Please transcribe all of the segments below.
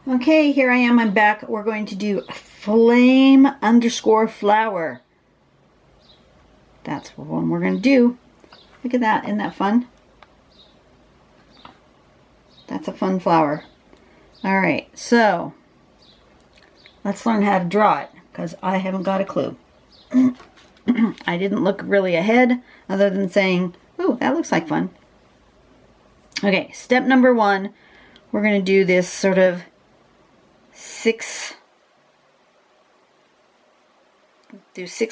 Okay, here I am. I'm back. We're going to do flame underscore flower. That's what one we're going to do. Look at that. Isn't that fun? That's a fun flower. All right, so let's learn how to draw it because I haven't got a clue. I didn't look really ahead other than saying, oh, that looks like fun. Okay, step number one, we're going to do this sort of six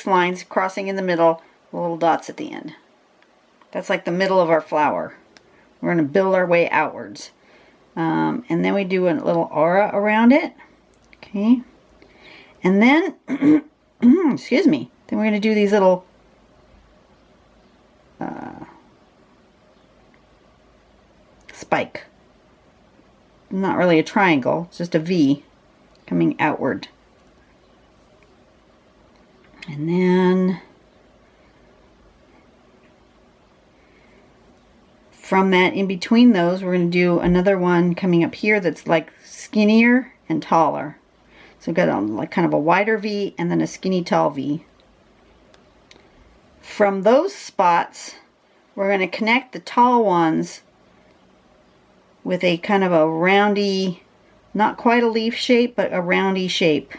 lines crossing in the middle, little dots at the end. That's like the middle of our flower. We're going to build our way outwards. And then we do a little aura around it. Okay. And then, excuse me, then we're going to do these little spike. Not really a triangle, it's just a V coming outward. And then from that, in between those, we're going to do another one coming up here that's like skinnier and taller. So we've got like kind of a wider V and then a skinny tall V. From those spots, we're going to connect the tall ones with a kind of a roundy, not quite a leaf shape, but a roundy shape.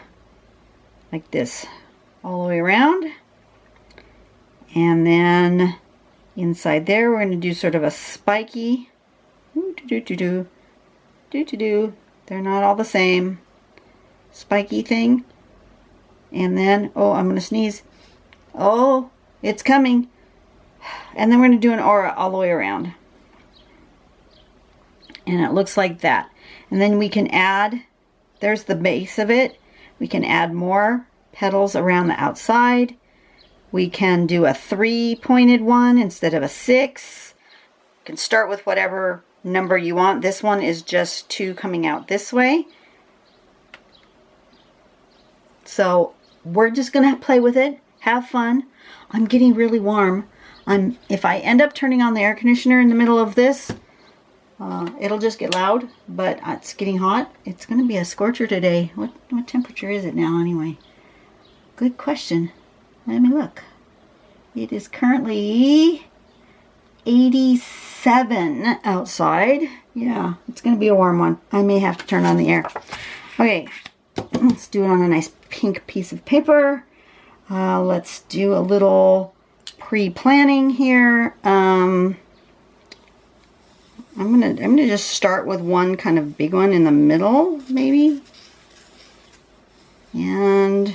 Like this. All the way around. And then inside there, we're going to do sort of a spiky. They're not all the same. Spiky thing. And then, oh, I'm going to sneeze. Oh, it's coming. And then we're going to do an aura all the way around. And it looks like that. And then we can add, there's the base of it. We can add more petals around the outside. We can do a 3-pointed one instead of a 6. You can start with whatever number you want. This one is just 2 coming out this way. So we're just going to play with it, have fun. I'm getting really warm. If I end up turning on the air conditioner in the middle of this, it'll just get loud, but it's getting hot. It's going to be a scorcher today. What temperature is it now anyway? Good question. Let me look. It is currently 87 outside. Yeah, it's going to be a warm one. I may have to turn on the air. Okay, let's do it on a nice pink piece of paper. Let's do a little pre-planning here. I'm gonna just start with one kind of big one in the middle, maybe, and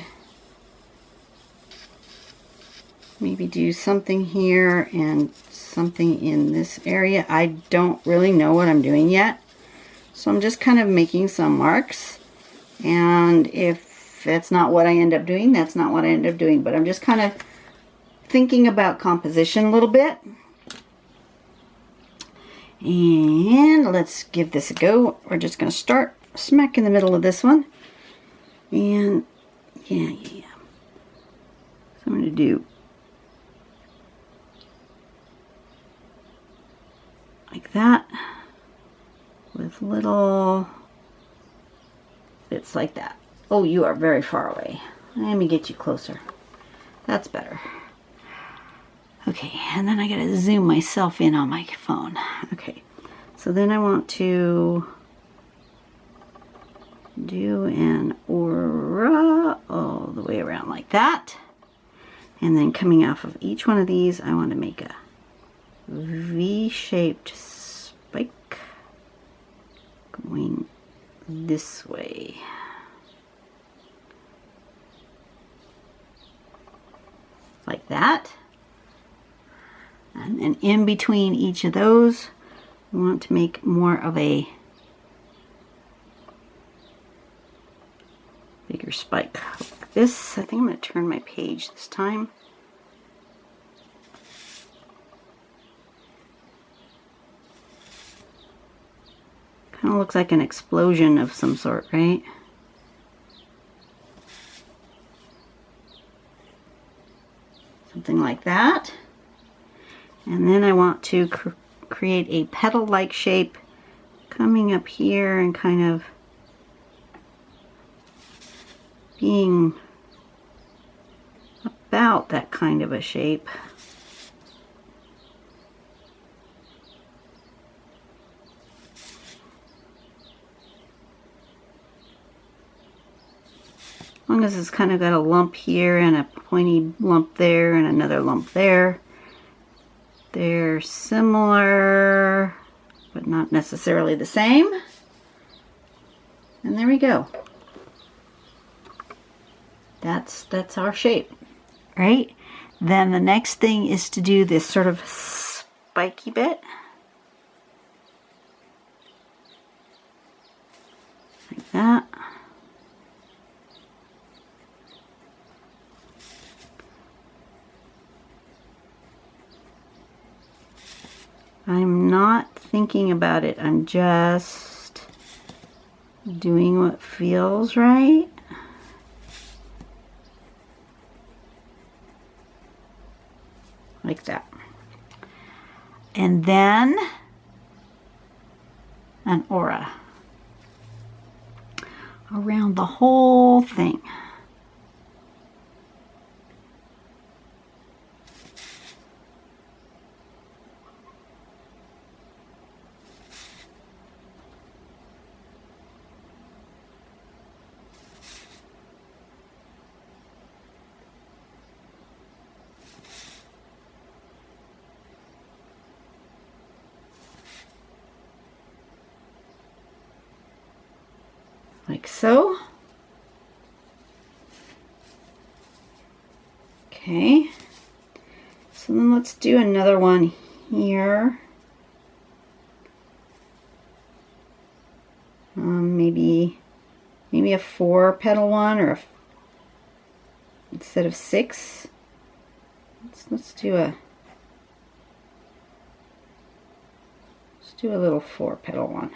maybe do something here and something in this area. I don't really know what I'm doing yet, so I'm just kind of making some marks, and if that's not what I end up doing, that's not what I end up doing, but I'm just kind of thinking about composition a little bit. And let's give this a go. We're just going to start smack in the middle of this one. And yeah. So I'm going to do like that with little bits like that. Oh, you are very far away. Let me get you closer. That's better. Okay, and then I gotta zoom myself in on my phone. Okay, so then I want to do an aura all the way around like that. And then coming off of each one of these, I want to make a V-shaped spike going this way. Like that. And then in between each of those, we want to make more of a bigger spike like this. I think I'm going to turn my page this time. Kind of looks like an explosion of some sort, right? Something like that. And then I want to create a petal-like shape coming up here and kind of being about that kind of a shape. As long as it's kind of got a lump here and a pointy lump there and another lump there. They're similar, but not necessarily the same. And there we go. That's our shape, right? Then the next thing is to do this sort of spiky bit. Like that. I'm not thinking about it. I'm just doing what feels right. Like that. And then an aura around the whole thing. Like so. Okay. So then let's do another one here. Maybe a 4-petal one, or instead of 6. Let's do a little 4-petal one.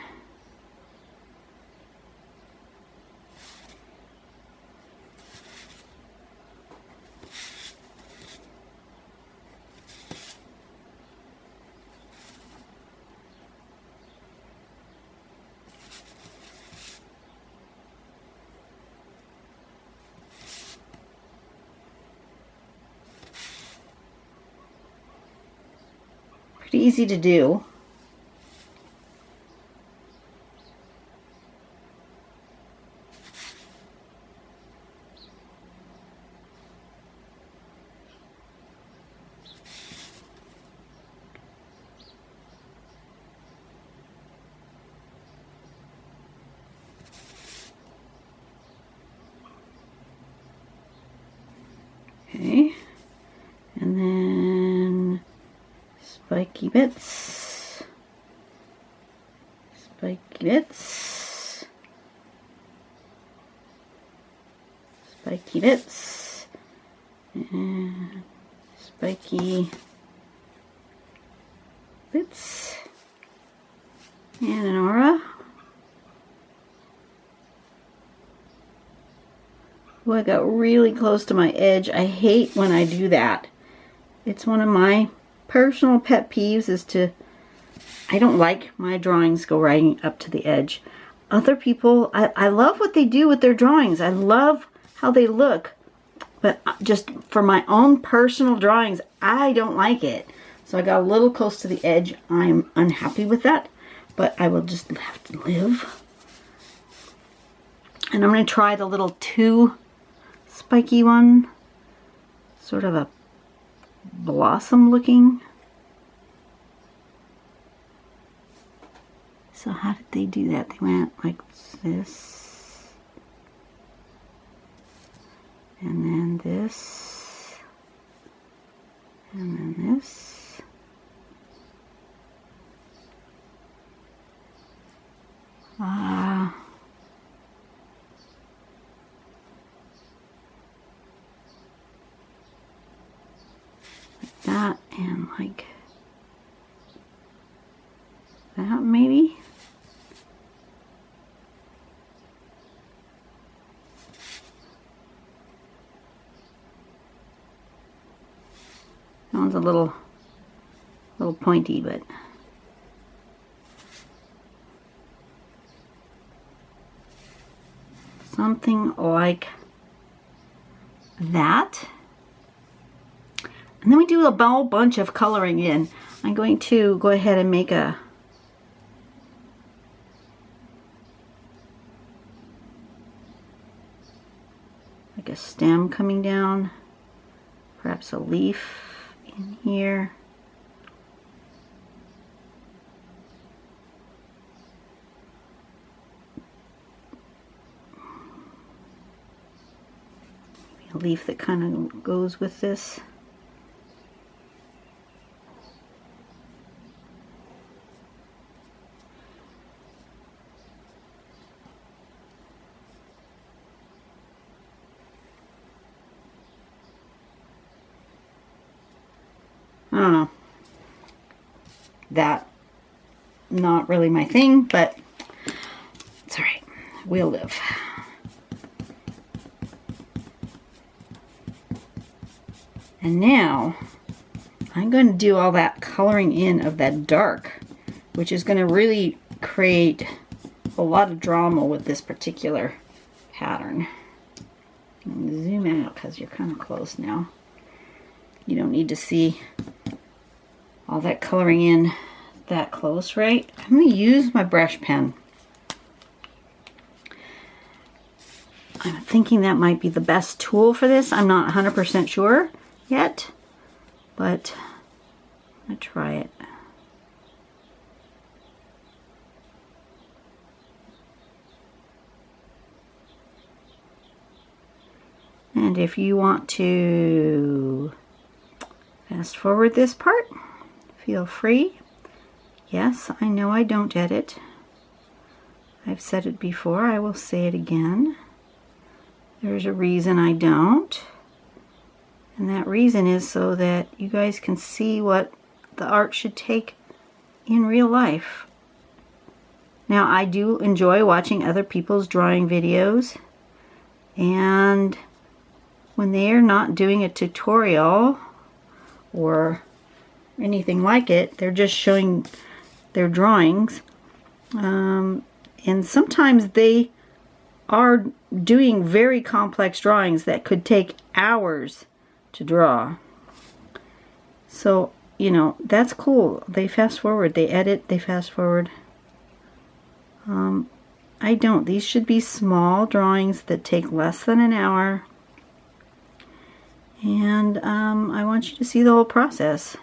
Easy to do. Okay, and then spiky bits, spiky bits, spiky bits, and spiky bits, and an aura. Oh, I got really close to my edge. I hate when I do that. It's one of my personal pet peeves is I don't like my drawings go right up to the edge. Other people, I love what they do with their drawings. I love how they look. But just for my own personal drawings, I don't like it. So I got a little close to the edge. I'm unhappy with that. But I will just have to live. And I'm going to try the little 2 spiky one. Sort of a blossom looking. So how did they do that? They went like this, and then this, and then this. Like that, and like that maybe. That one's a little pointy, but something like that. And then we do a whole bunch of coloring in. I'm going to go ahead and make a stem coming down, perhaps a leaf in here. Maybe a leaf that kind of goes with this. I don't know. That, not really my thing, but it's all right. We'll live. And now I'm going to do all that coloring in of that dark, which is going to really create a lot of drama with this particular pattern. I'm going to zoom out because you're kind of close now. You don't need to see all that coloring in that close, right? I'm going to use my brush pen. I'm thinking that might be the best tool for this. I'm not 100% sure yet, but I'm going to try it. And if you want to fast forward this part, feel free. Yes, I know I don't edit. I've said it before, I will say it again. There's a reason I don't. And that reason is so that you guys can see what the art should take in real life. Now, I do enjoy watching other people's drawing videos, and when they are not doing a tutorial or anything like it, they're just showing their drawings, and sometimes they are doing very complex drawings that could take hours to draw. So, you know, that's cool. They fast forward, they edit, they fast forward. I don't. These should be small drawings that take less than an hour, and I want you to see the whole process.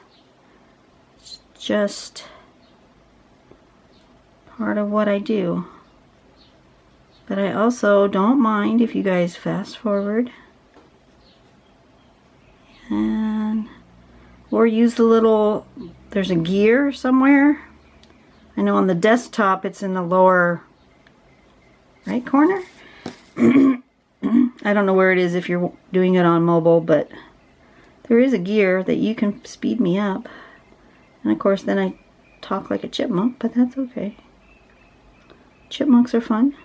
It's just part of what I do. But I also don't mind if you guys fast forward and or use the little, there's a gear somewhere. I know on the desktop it's in the lower right corner. I don't know where it is if you're doing it on mobile, but there is a gear that you can speed me up. And of course then I talk like a chipmunk, but that's okay. Chipmunks are fun.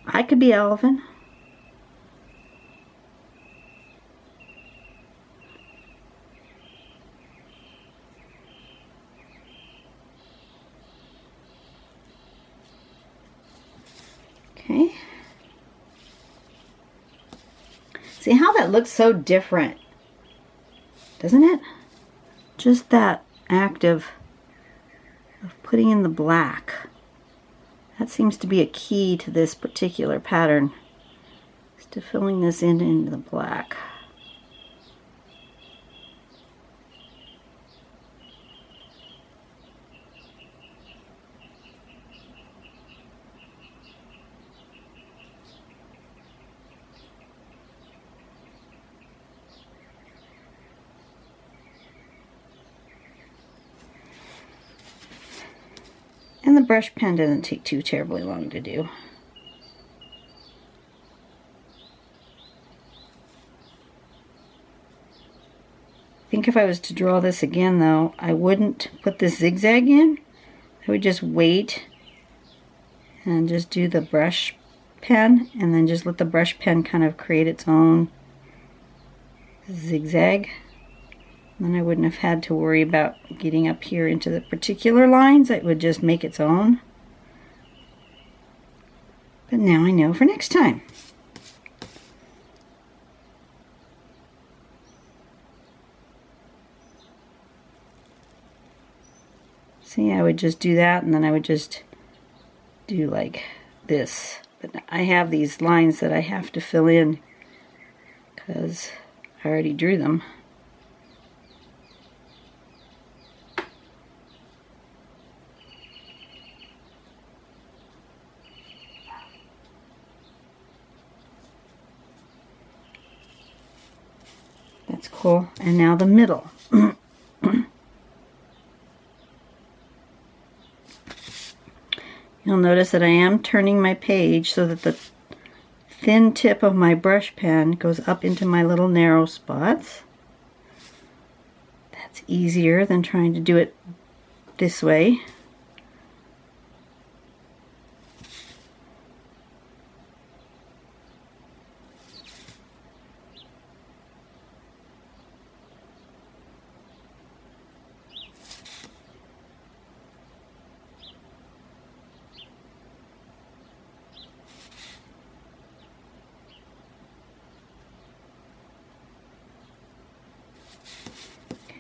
I could be Alvin. Okay. See how that looks so different, doesn't it? Just that act of putting in the black. That seems to be a key to this particular pattern, is to filling this in into the black. And the brush pen doesn't take too terribly long to do. I think if I was to draw this again though, I wouldn't put this zigzag in. I would just wait and just do the brush pen and then just let the brush pen kind of create its own zigzag. Then I wouldn't have had to worry about getting up here into the particular lines. It would just make its own. But now I know for next time. I would just do that, and then I would just do like this. But I have these lines that I have to fill in because I already drew them. That's cool. And now the middle. You'll notice that I am turning my page so that the thin tip of my brush pen goes up into my little narrow spots. That's easier than trying to do it this way.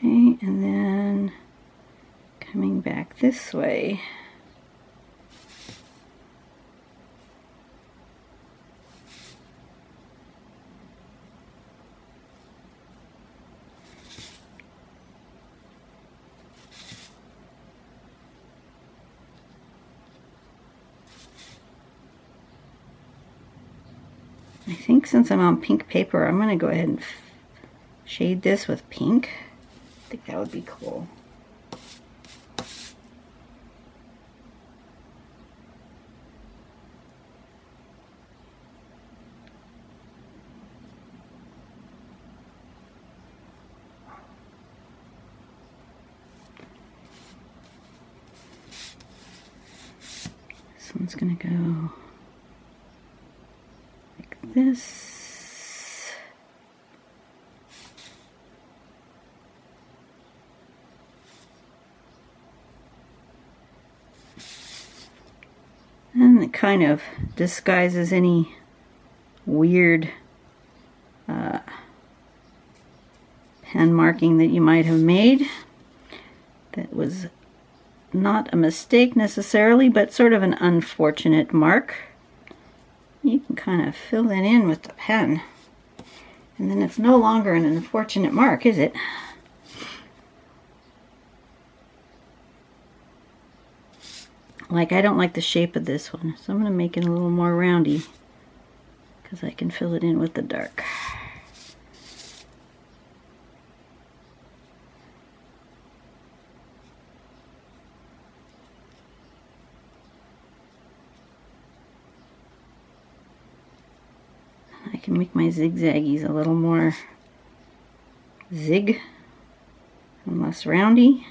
Okay, and then coming back this way. I think since I'm on pink paper, I'm going to go ahead and shade this with pink. I think that would be cool. This one's going to go like this. And it kind of disguises any weird pen marking that you might have made. That was not a mistake necessarily, but sort of an unfortunate mark. You can kind of fill it in with the pen. And then it's no longer an unfortunate mark, is it? Like, I don't like the shape of this one, so I'm going to make it a little more roundy because I can fill it in with the dark. I can make my zigzaggies a little more zig and less roundy.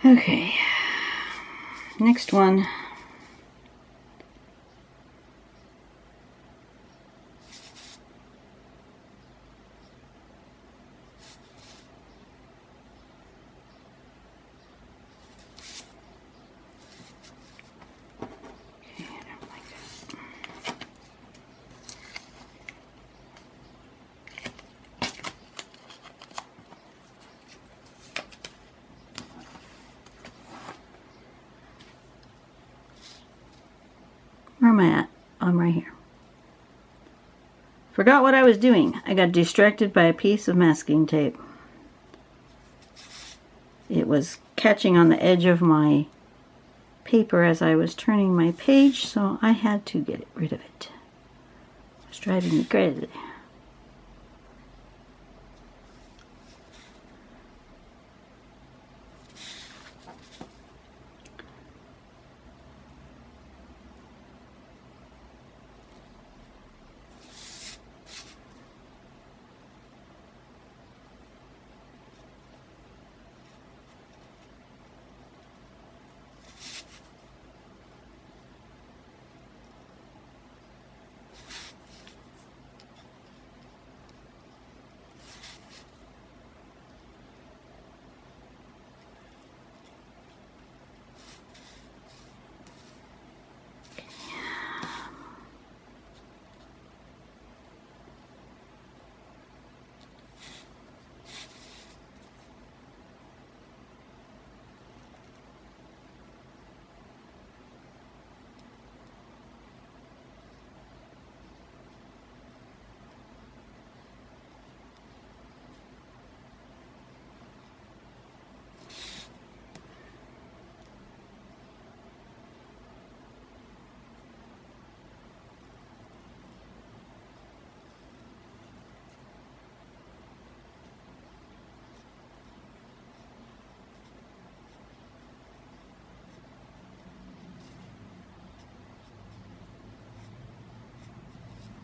Okay, next one. Where am I at? I'm right here. Forgot what I was doing. I got distracted by a piece of masking tape. It was catching on the edge of my paper as I was turning my page, so I had to get rid of it. It was driving me crazy.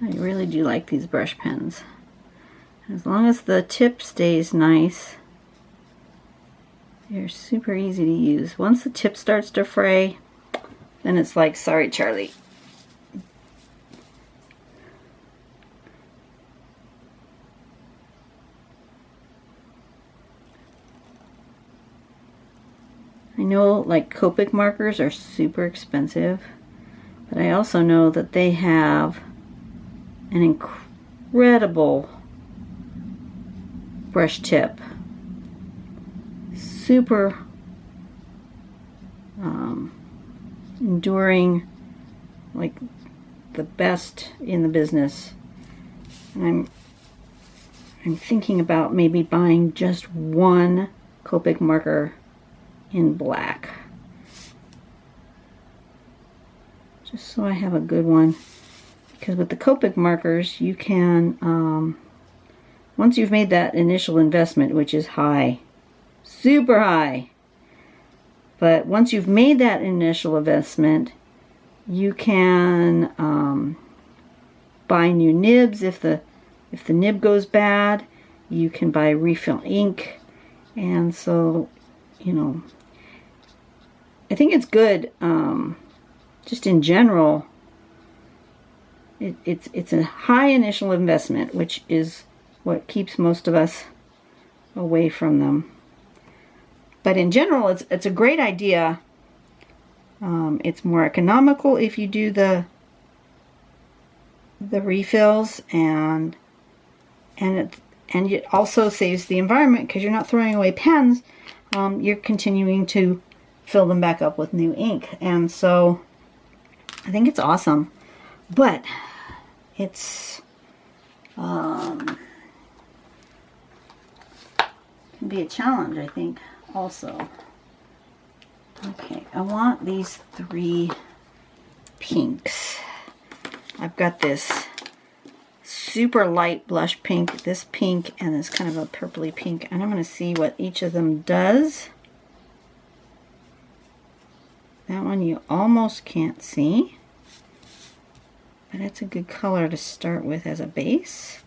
I really do like these brush pens. As long as the tip stays nice, they're super easy to use. Once the tip starts to fray, then it's like, sorry, Charlie. I know like Copic markers are super expensive, but I also know that they have an incredible brush tip. Super enduring, like the best in the business. And I'm thinking about maybe buying just one Copic marker in black, just so I have a good one, because with the Copic markers you can once you've made that initial investment, which is high, super high, but once you've made that initial investment, you can buy new nibs. If the nib goes bad, you can buy refill ink. And so, you know, I think it's good, just in general. It's a high initial investment, which is what keeps most of us away from them. But in general, it's a great idea. It's more economical if you do the refills, and it also saves the environment because you're not throwing away pens. You're continuing to fill them back up with new ink, and so I think it's awesome. But it's can be a challenge, I think, also. Okay, I want these 3 pinks. I've got this super light blush pink, this pink, and this kind of a purpley pink, and I'm going to see what each of them does. That one you almost can't see, but it's a good color to start with as a base.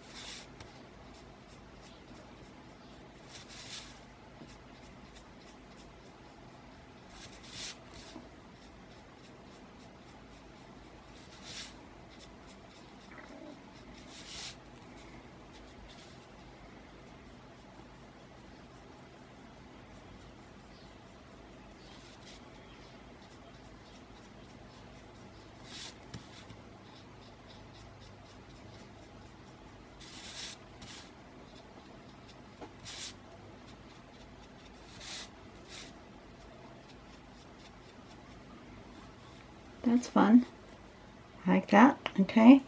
That's fun. I like that. Okay.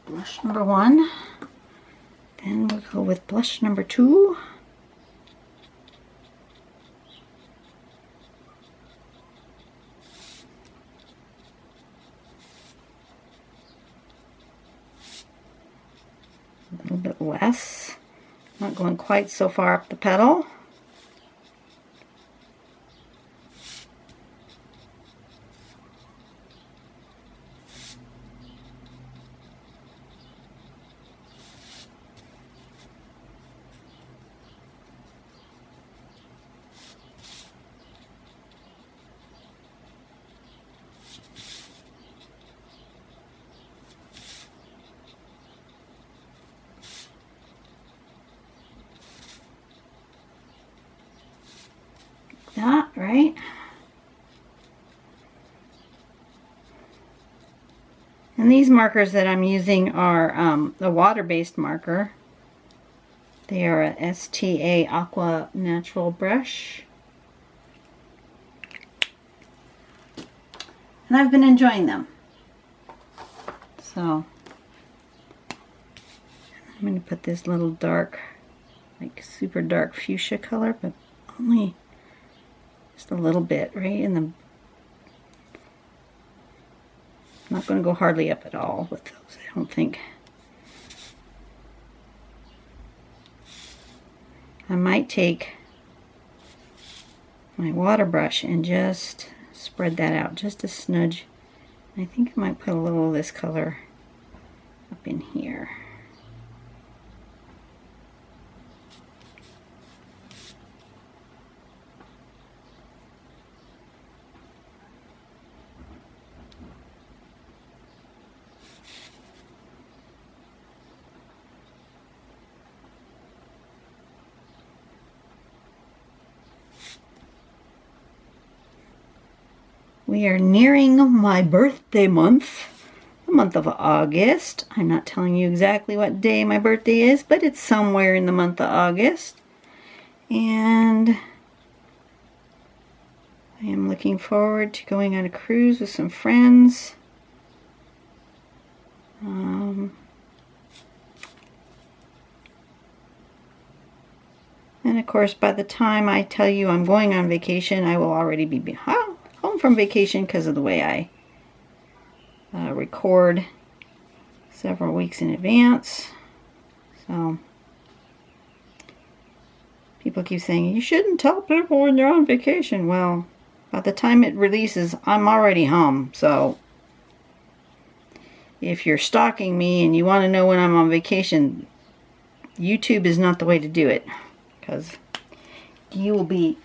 Blush number 1. Then we'll go with blush number 2. A little bit less. Not going quite so far up the petal. That, right? And these markers that I'm using are a water-based marker. They are a STA Aqua Natural brush. And I've been enjoying them. So I'm going to put this little dark, like super dark fuchsia color, but only just a little bit right in the... I'm not going to go hardly up at all with those, I don't think. I might take my water brush and just spread that out just a smudge. I think I might put a little of this color up in here. We are nearing my birthday month, the month of August. I'm not telling you exactly what day my birthday is, but it's somewhere in the month of August. And I am looking forward to going on a cruise with some friends. And of course, by the time I tell you I'm going on vacation, I will already be home from vacation because of the way I record several weeks in advance. So people keep saying, you shouldn't tell people when you're on vacation. Well, by the time it releases, I'm already home. So if you're stalking me and you want to know when I'm on vacation, YouTube is not the way to do it, because you will be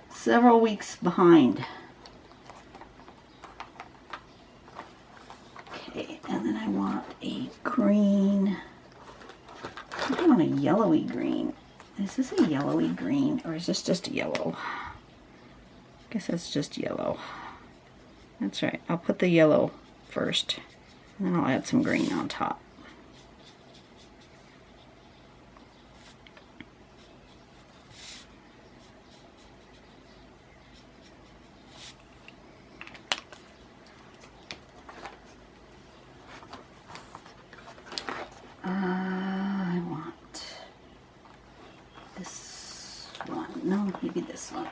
several weeks behind. Okay, and then I want a green. I want a yellowy green. Is this a yellowy green, or is this just a yellow? I guess that's just yellow. That's right. I'll put the yellow first, and then I'll add some green on top. I want this one. No, maybe this one.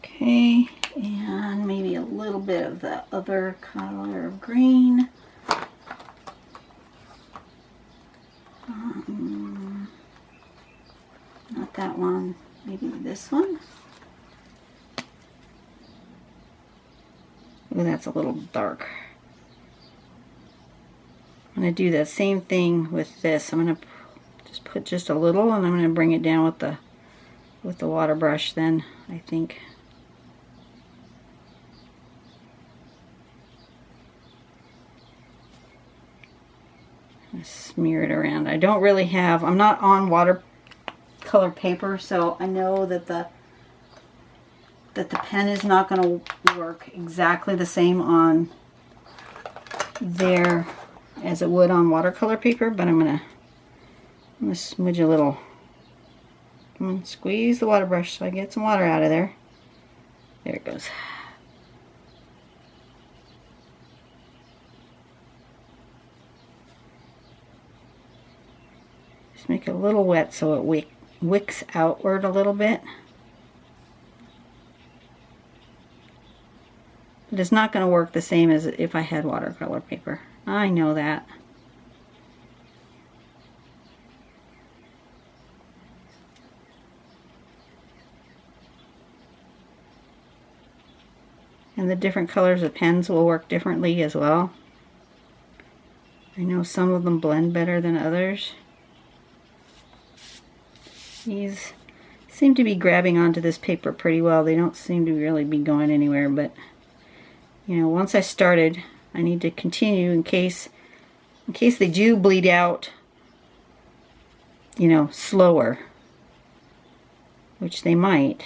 Okay, and maybe a little bit of the other color of green. Not that one, maybe this one. Ooh, that's a little dark. I'm going to do the same thing with this. I'm going to just put just a little, and I'm going to bring it down with the water brush then, I think. Smear it around. I don't really have, I'm not on watercolor paper, so I know that the pen is not going to work exactly the same on there as it would on watercolor paper, but I'm gonna smudge a little. Come on, squeeze the water brush so I get some water out of there. There it goes. Just make it a little wet so it wicks outward a little bit. But it's not going to work the same as if I had watercolor paper. I know that. And the different colors of pens will work differently as well. I know some of them blend better than others. These seem to be grabbing onto this paper pretty well. They don't seem to really be going anywhere, but you know, once I started, I need to continue in case they do bleed out, you know, slower, which they might.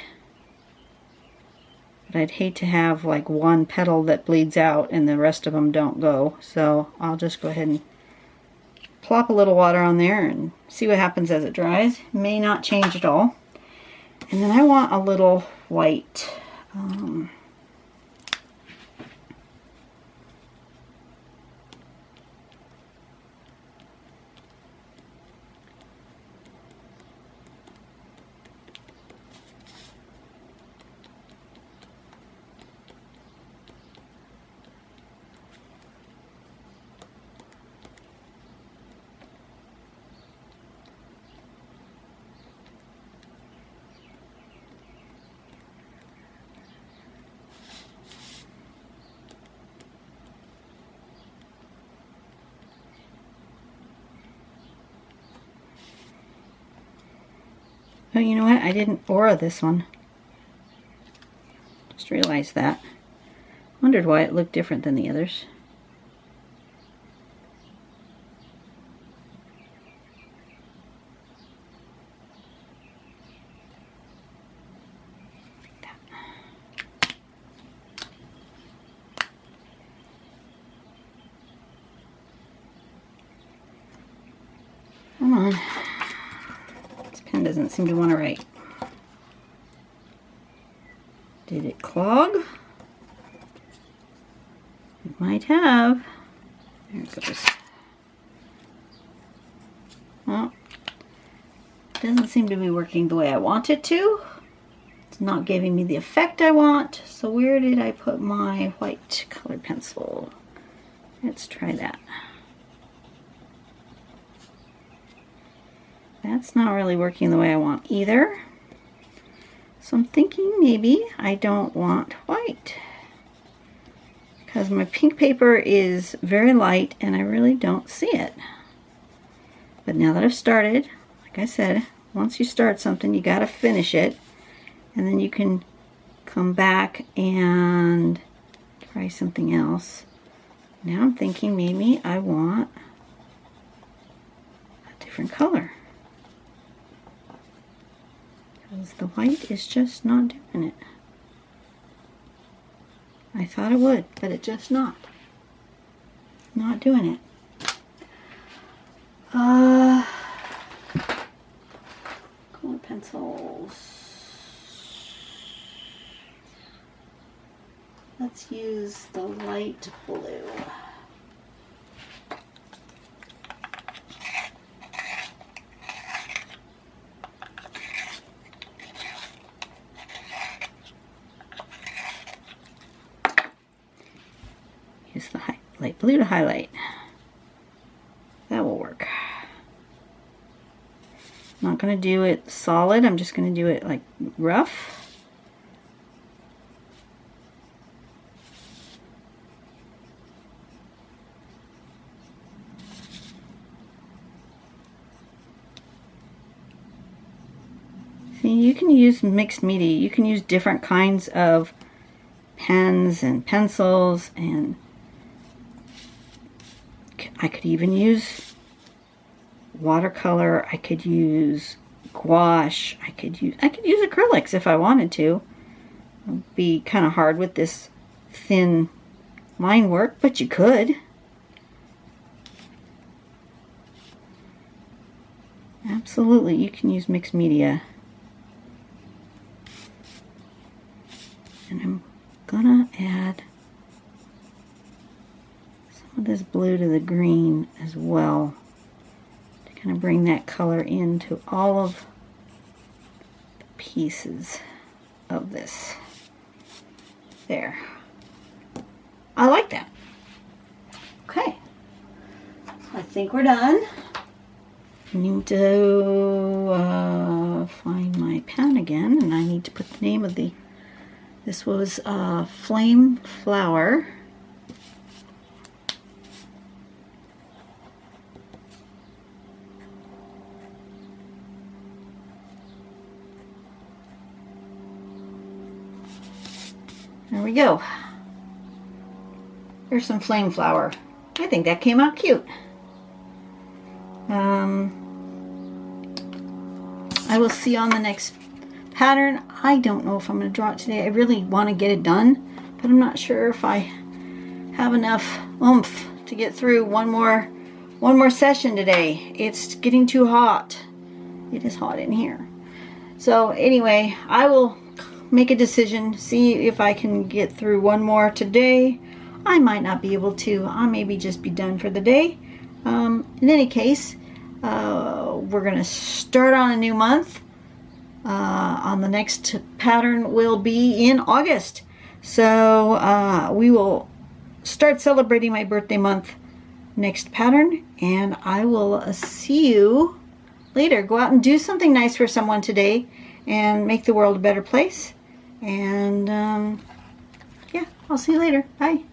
But I'd hate to have like one petal that bleeds out and the rest of them don't go. So I'll just go ahead and plop a little water on there and see what happens as it dries. May not change at all. And then I want a little white. Oh, you know what? I didn't aura this one. Just realized that. Wondered why it looked different than the others. Come on. This pen doesn't seem to want to write. Did it clog? It might have. There it goes. Well, it doesn't seem to be working the way I want it to. It's not giving me the effect I want. So where did I put my white colored pencil? Let's try that. That's not really working the way I want either. So I'm thinking maybe I don't want white, because my pink paper is very light and I really don't see it. But now that I've started, like I said, once you start something, you got to finish it, and then you can come back and try something else. Now I'm thinking maybe I want a different color, because the white is just not doing it. I thought it would, but it just not doing it. Color pencils. Let's use the light blue. Use the light blue to highlight. That will work. I'm not going to do it solid, I'm just going to do it like rough. See, you can use mixed media. You can use different kinds of pens and pencils, and I could even use watercolor, I could use gouache, I could use acrylics if I wanted to. It would be kind of hard with this thin line work, but you could. Absolutely, you can use mixed media. And I'm gonna add some of this blue to the green as well, to kind of bring that color into all of the pieces of this. There. I like that. Okay. I think we're done. I need to find my pen again, and I need to put the name of the, this was Flame Flower. There we go. There's some flame flower. I think that came out cute. I will see you on the next pattern. I don't know if I'm going to draw it today. I really want to get it done, but I'm not sure if I have enough oomph to get through one more session today. It's getting too hot. It is hot in here. So anyway, I will make a decision, see if I can get through one more today. I might not be able to. I'll maybe just be done for the day. In any case, we're going to start on a new month. On the next pattern will be in August. So we will start celebrating my birthday month next pattern, and I will see you later. Go out and do something nice for someone today and make the world a better place. And yeah, I'll see you later. Bye.